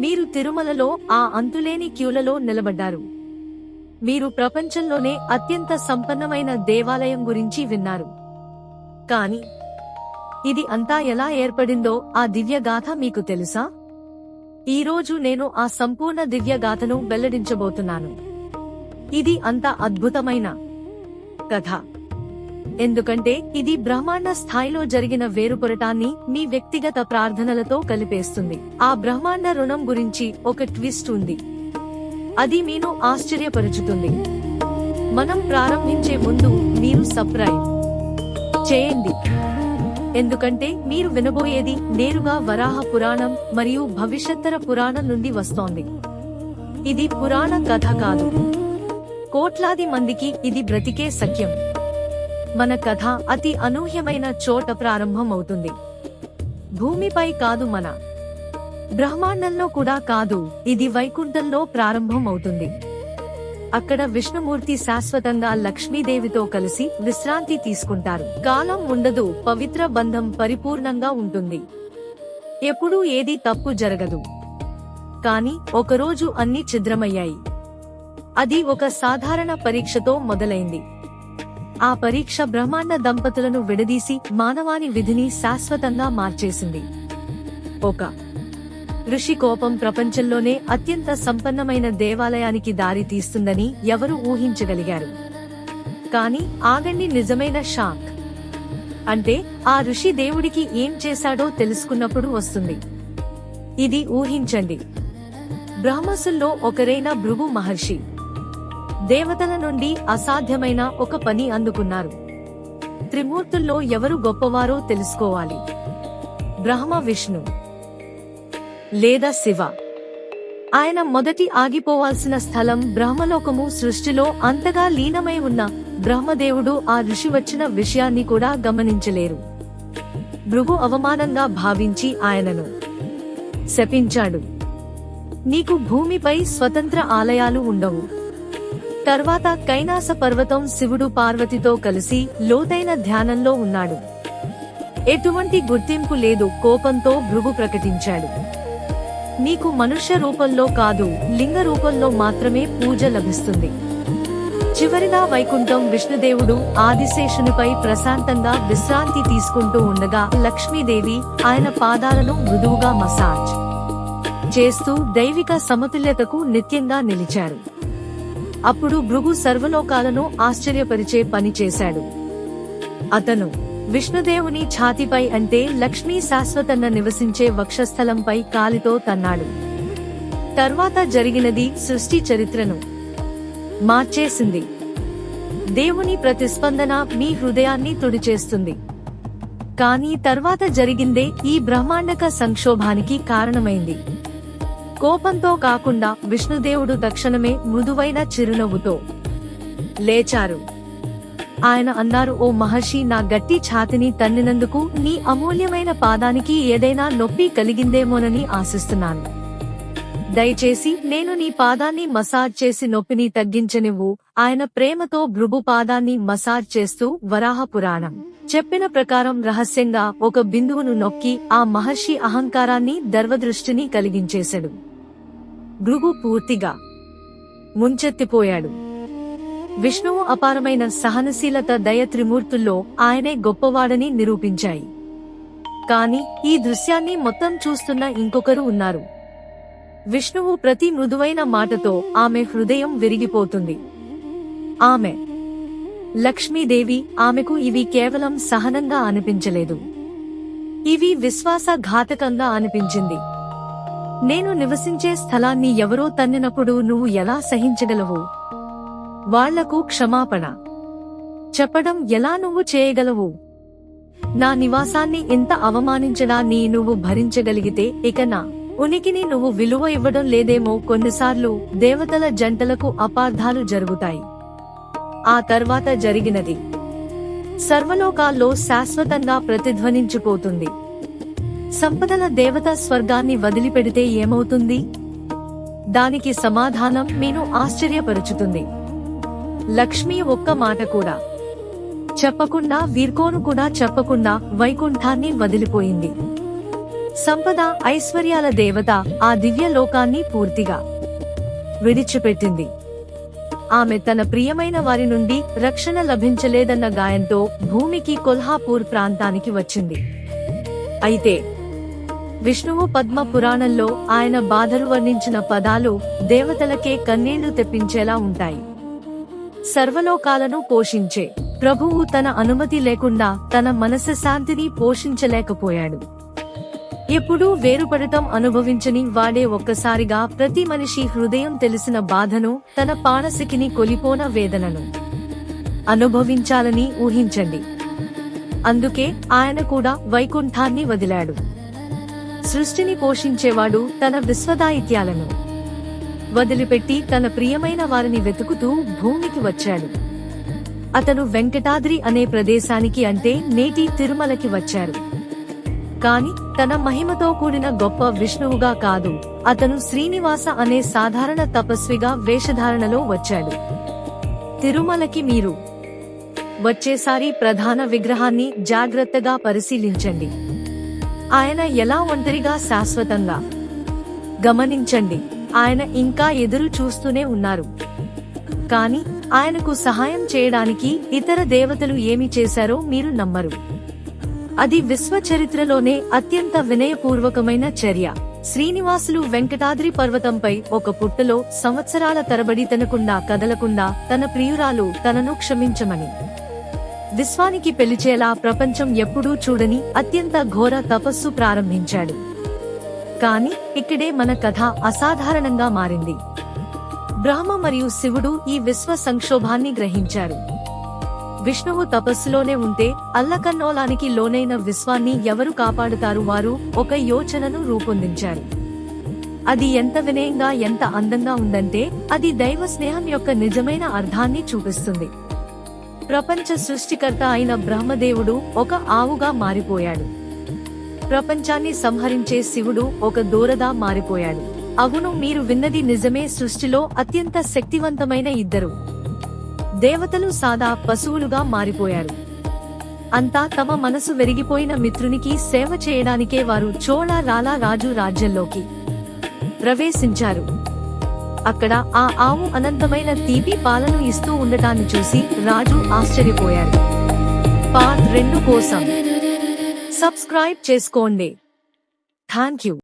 మీరు తిరుమలలో ఆ అంతులేని క్యూలలో నిలబడ్డారు. మీరు ప్రపంచంలోనే అత్యంత సంపన్నమైన దేవాలయం గురించి విన్నారు. కాని ఇది అంతా ఎలా ఏర్పడిందో ఆ దివ్యగాథ మీకు తెలుసా? ఈరోజు నేను ఆ సంపూర్ణ దివ్యగాథను వెల్లడించబోతున్నాను. ఇది అంత అద్భుతమైన కథ ఎందుకంటే ఇది బ్రహ్మాండ స్థాయిలో జరిగిన వేరుపొరటాన్ని మీ వ్యక్తిగత ప్రార్థనలతో కలిపేస్తుంది. ఆ బ్రహ్మాండ రుణం గురించి ఒక ట్విస్ట్ ఉంది. అది మీను ఆశ్చర్యపరుచుతుంది. మనం ప్రారంభించే ముందు మీరు సబ్స్క్రైబ్ చేయండి, ఎందుకంటే మీరు వినబోయేది నేరుగా వరాహ పురాణం మరియు భవిష్యత్తర పురాణం నుండి వస్తోంది. ఇది పురాణ కథ కాదు, కోట్లాది మందికి ఇది బ్రతికే సత్యం. మన కథ అతి అనూహ్యమైన చోట ప్రారంభం అవుతుంది. భూమిపై కాదు, మన బ్రహ్మాండంలో కూడా కాదు, ఇది వైకుంఠంలో ప్రారంభం అవుతుంది. అక్కడ విష్ణుమూర్తి శాశ్వతంగా లక్ష్మీదేవితో కలిసి విశ్రాంతి తీసుకుంటారు. కాలం ఉండదు, పవిత్ర బంధం పరిపూర్ణంగా ఉంటుంది. ఎప్పుడూ ఏది తప్పు జరగదు. కాని ఒకరోజు అన్ని ఛిద్రమయ్యాయి. అది ఒక సాధారణ పరీక్షతో మొదలైంది. ఆ పరీక్ష బ్రహ్మాండ దంపతులను విడదీసి మానవాని విధిని శాశ్వతంగా మార్చేసింది. ఒక ఋషి కోపం ప్రపంచంలోనే అత్యంత సంపన్నమైన దేవాలయానికి దారి తీస్తుందని ఎవరు ఊహించగలిగారు? కాని ఆగండి, నిజమైన షాక్ అంటే ఆ ఋషి దేవుడికి ఏం చేశాడో తెలుసుకున్నప్పుడు వస్తుంది. ఇది ఊహించండి. బ్రహ్మసుల్లో ఒకరైన భృగు మహర్షి దేవతల నుండి అసాధ్యమైన ఒక పని అందుకున్నారు. త్రిమూర్తుల్లో ఎవరు గొప్పవారో తెలుసుకోవాలి. బ్రహ్మ, విష్ణు లేదా శివ. ఆయన మొదటి ఆగిపోవాల్సిన స్థలం బ్రహ్మలోకము. సృష్టిలో అంతగా లీనమై ఉన్న బ్రహ్మదేవుడు ఆ ఋషి వచ్చిన విషయాన్ని కూడా గమనించలేరు. భృగు అవమానంగా భావించి ఆయనను శపించాడు. నీకు భూమిపై స్వతంత్ర ఆలయాలు ఉండవు. తర్వాత కైలాస పర్వతం శివుడు పార్వతితో కలిసి లోతైన ధ్యానంలో ఉన్నాడు. ఎటువంటి గుర్తింపు లేదు. కోపంతో భృగు ప్రకటించాడు, నీకు మనుష్య రూపంలో కాదు, లింగ రూపంలో మాత్రమే పూజ లభిస్తుంది. చివరిగా వైకుంఠం విష్ణుదేవుడు ఆదిశేషునిపై ప్రశాంతంగా విశ్రాంతి తీసుకుంటూ ఉండగా లక్ష్మీదేవి ఆయన పాదాలను మృదువుగా మసాజ్ చేస్తూ దైవిక సమతుల్యతకు నిత్యంగా నిలిచారు. అప్పుడు భృగు సర్వలోకాలను ఆశ్చర్యపరిచే పని చేశాడు. అతను విష్ణుదేవుని ఛాతిపై అంటే లక్ష్మీ శాశ్వతంగా నివసించే వక్షస్థలంపై కాలితో తన్నాడు. తర్వాత జరిగినది సృష్టి చరిత్రను మార్చేసింది. దేవుని ప్రతిస్పందన మీ హృదయాన్ని తుడిచేస్తుంది. కానీ తర్వాత జరిగిందే ఈ బ్రహ్మాండక సంక్షోభానికి కారణమైంది. కోపంతో కాకుండా విష్ణుదేవుడు తక్షణమే మృదువైన చిరునవ్వుతో లేచారు. ఆయన అన్నారు, ఓ మహర్షి, నా గట్టి ఛాతిని తన్నినందుకు నీ అమూల్యమైన పాదానికి ఏదైనా నొప్పి కలిగిందేమోనని ఆశిస్తున్నాను. దయచేసి నేను నీ పాదాన్ని మసాజ్ చేసి నొప్పిని తగ్గించనివ్వు. ఆయన ప్రేమతో భృగు పాదాన్ని మసాజ్ చేస్తూ వరాహ పురాణం చెప్పిన ప్రకారం రహస్యంగా ఒక బిందువును నొక్కి ఆ మహర్షి అహంకారాన్ని దర్వదృష్టిని కలిగించేశాడు. భృగు పూర్తిగా ముంచెత్తిపోయాడు. విష్ణువు అపారమైన సహనశీలత, దయ త్రిమూర్తుల్లో ఆయనే గొప్పవాడని నిరూపించాయి. కాని ఈ దృశ్యాన్ని మొత్తం చూస్తున్న ఇంకొకరు ఉన్నారు. విష్ణువు ప్రతి మృదువైన మాటతో ఆమె హృదయం విరిగిపోతుంది. ఆమె లక్ష్మీదేవి. ఆమెకు ఇవి కేవలం సహనంగా అనిపించలేదు, ఇవి విశ్వాసఘాతకంగా అనిపించింది. నేను నివసించే స్థలాన్ని ఎవరో తన్నినప్పుడు నువ్వు ఎలా సహించగలవు? వాళ్లకు క్షమాపణ చెప్పడం ఎలా నువ్వు చేయగలవు? నా నివాసాన్ని ఇంత అవమానించడాన్ని నువ్వు భరించగలిగితే ఇక నా ఉనికిని నువ్వు విలువ ఇవ్వడం లేదేమో. కొన్నిసార్లు దేవతల జంటలకు అపార్థాలు జరుగుతాయి. ఆ తర్వాత జరిగినది సర్వలోకాల్లో శాశ్వతంగా ప్రతిధ్వనించిపోతుంది. సంపదల దేవత స్వర్గాన్ని వదిలిపెడితే ఏమవుతుంది? దానికి సమాధానం మీను ఆశ్చర్యపరుచుతుంది. లక్ష్మి ఒక్క మాట కూడా చెప్పకుండా, వీర్కోను కూడా చెప్పకుండా వైకుంఠాన్ని వదిలిపోయింది. సంపద ఐశ్వర్యాల దేవత ఆ దివ్య లోకాన్ని పూర్తిగా విడిచిపెట్టింది. ఆమె తన ప్రియమైన వారి నుండి రక్షణ లభించలేదన్న గాయంతో భూమికి కొల్హాపూర్ ప్రాంతానికి వచ్చింది. అయితే విష్ణువు పద్మ పురాణంలో ఆయన బాధలు వర్ణించిన పదాలు దేవతలకే కన్నీళ్లు తెప్పించేలా ఉంటాయి. సర్వలోకాలను పోషించే ప్రభువు తన అనుమతి లేకుండా తన మనశ్శాంతిని పోషించలేకపోయాడు. ఎప్పుడూ వేరుపడటం అనుభవించని వాడే ఒక్కసారిగా ప్రతి మనిషి హృదయం తెలిసిన బాధను, తన పాణసికిని కొలిపోన వేదనను అనుభవించాలని ఊహించండి. అందుకే ఆయన కూడా వైకుంఠాన్ని వదిలాడు. సృష్టిని పోషించేవాడు తన విశ్వదాయిత్యాలను వదిలిపెట్టి తన ప్రియమైన వారిని వెతుకుతూ భూమికి వచ్చాడు. అతను వెంకటాద్రి అనే ప్రదేశానికి, అంటే నేటి తిరుమలకి వచ్చారు. కాని తన మహిమతో కూడిన గొప్ప విష్ణువుగా కాదు, అతను శ్రీనివాస అనే సాధారణ తపస్విగా వేషధారణలో వచ్చాడు. తిరుమలకి మీరు వచ్చేసారి ప్రధాన విగ్రహాన్ని జాగ్రత్తగా పరిశీలించండి. ఆయన ఎలా ఒంటరిగా శాశ్వతంగా గమనించండి. ఆయన ఇంకా ఎదురు చూస్తూనే ఉన్నారు. కాని ఆయనకు సహాయం చేయడానికి ఇతర దేవతలు ఏమి చేశారో మీరు నమ్మరు. అది విశ్వ చరిత్రలోనే అత్యంత వినయపూర్వకమైన చర్య. శ్రీనివాసులు వెంకటాద్రి పర్వతంపై ఒక పుట్టలో సంవత్సరాల తరబడి తినకుండా కదలకుండా తన ప్రియురాలు తనను క్షమించమని విశ్వానికి పిలిచేలా ప్రపంచం ఎప్పుడూ చూడని అత్యంత ఘోర తపస్సు ప్రారంభించాడు. కాని ఇక్కడే మన కథ అసాధారణంగా మారింది. బ్రహ్మ మరియు శివుడు ఈ విశ్వ సంక్షోభాన్ని గ్రహించారు. విష్ణువు తపస్సులోనే ఉంటే అల్లకల్లోలానికి లోనైన విశ్వాన్ని ఎవరు కాపాడుతారు? వారు ఒక యోచనను రూపొందించారు. అది ఎంత వినయంగా, ఎంత అందంగా ఉందంటే అది దైవ స్నేహం యొక్క నిజమైన అర్థాన్ని చూపిస్తుంది. ప్రపంచ సృష్టికర్త అయిన బ్రహ్మదేవుడు ఒక ఆవుగా మారిపోయాడు. ప్రపంచాన్ని సంహరించే శివుడు ఒక దూరదా మారిపోయాడు. అవును, మీరు విన్నది నిజమే. సృష్టిలో అత్యంత శక్తివంతమైన ఇద్దరు దేవతలు సాదా పశువులుగా మారిపోయారు. అంతా తమ మనసు వెరిగిపోయిన మిత్రునికి సేవ చేయడానికే వారు చోళ రాలా రాజు రాజ్యంలోకి ప్రవేశించారు. అక్కడ ఆ ఆవు అనంతమైన తీపి పాలను ఇస్తూ ఉండటాన్ని చూసి రాజు ఆశ్చర్యపోయారు. పార్ట్ 2 కోసం సబ్స్క్రైబ్ చేసుకోండి. థాంక్యూ.